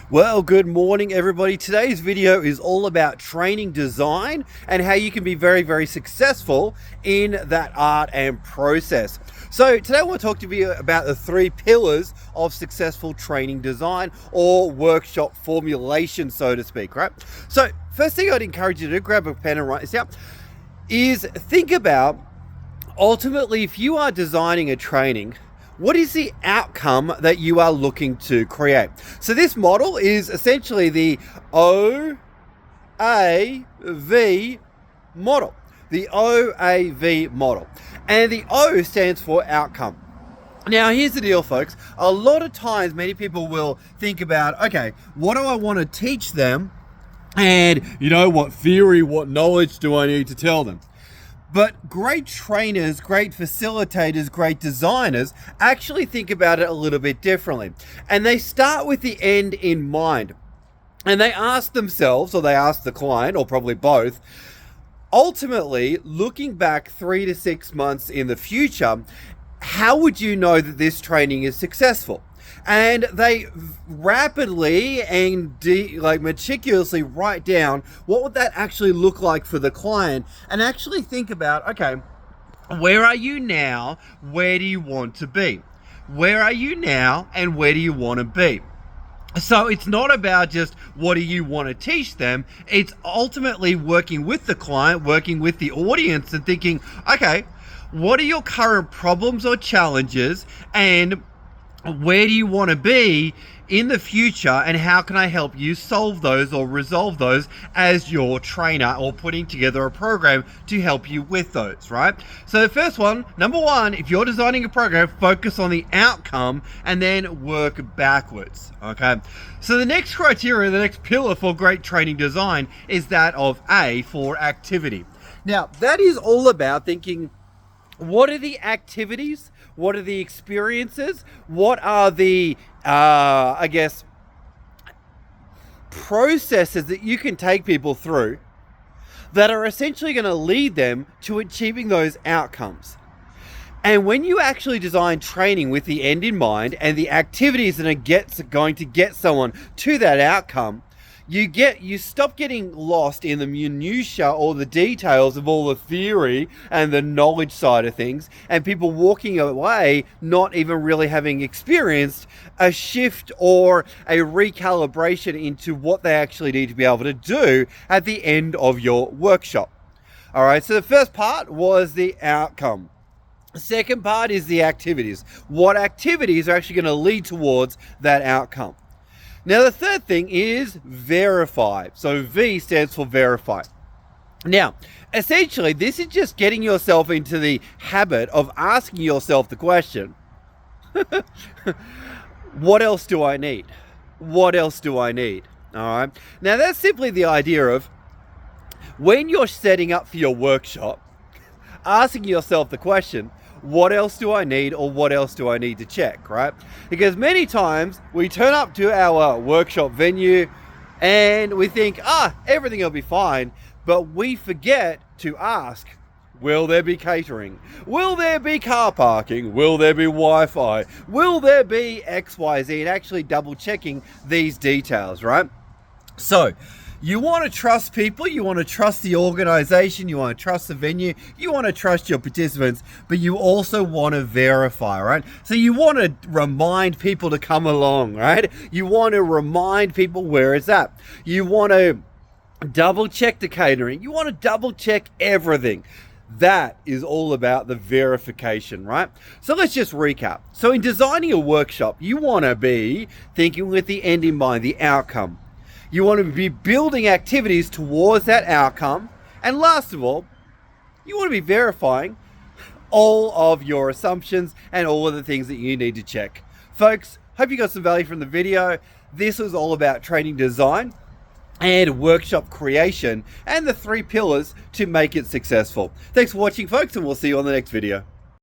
Well, good morning, everybody. Today's video is all about training design and how you can be very successful in that art and process. So today I want to talk to you about the 3 pillars of successful training design or workshop formulation, so to speak, right? So first thing I'd encourage you to do, grab a pen and write this out, is think about ultimately if you are designing a training, what is the outcome that you are looking to create? So this model is essentially the OAV model. The OAV model. And the O stands for outcome. Now, here's the deal, folks. A lot of times, many people will think about, okay, what do I want to teach them? And, what theory, what knowledge do I need to tell them? But great trainers, great facilitators, great designers actually think about it a little bit differently. And they start with the end in mind. And they ask themselves, or they ask the client, or probably both, ultimately, looking back 3 to 6 months in the future, how would you know that this training is successful? And they rapidly and meticulously write down what would that actually look like for the client and actually think about, okay, where are you now? Where do you want to be? Where are you now and where do you want to be? So it's not about just what do you want to teach them. It's ultimately working with the client, working with the audience and thinking, okay, what are your current problems or challenges and where do you want to be in the future and how can I help you solve those or resolve those as your trainer or putting together a program to help you with those, right? So the first one, number one, if you're designing a program, focus on the outcome and then work backwards, okay? So the next criteria, the next pillar for great training design is that of A, for activity. Now, that is all about thinking, what are the activities? What are the experiences? What are the, processes that you can take people through that are essentially going to lead them to achieving those outcomes? And when you actually design training with the end in mind and the activities that are going to get someone to that outcome, you stop getting lost in the minutiae or the details of all the theory and the knowledge side of things, and people walking away not even really having experienced a shift or a recalibration into what they actually need to be able to do at the end of your workshop. All right, so the first part was the outcome. The second part is the activities. What activities are actually going to lead towards that outcome? Now, the third thing is verify. So V stands for verify. Now, essentially, this is just getting yourself into the habit of asking yourself the question, what else do I need? What else do I need? All right. Now, that's simply the idea of when you're setting up for your workshop, asking yourself the question, what else do I need or what else do I need to check, right? Because many times we turn up to our workshop venue and we think, everything will be fine, but we forget to ask, will there be catering? Will there be car parking? Will there be Wi-Fi? Will there be XYZ? And actually double checking these details, right? So, you want to trust people, you want to trust the organization, you want to trust the venue, you want to trust your participants, but you also want to verify, right? So you want to remind people to come along, right? You want to remind people where it's at. You want to double check the catering. You want to double check everything. That is all about the verification, right? So let's just recap. So in designing a workshop, you want to be thinking with the end in mind, the outcome. You want to be building activities towards that outcome. And last of all, you want to be verifying all of your assumptions and all of the things that you need to check. Folks, hope you got some value from the video. This was all about training design and workshop creation and the 3 pillars to make it successful. Thanks for watching, folks, and we'll see you on the next video.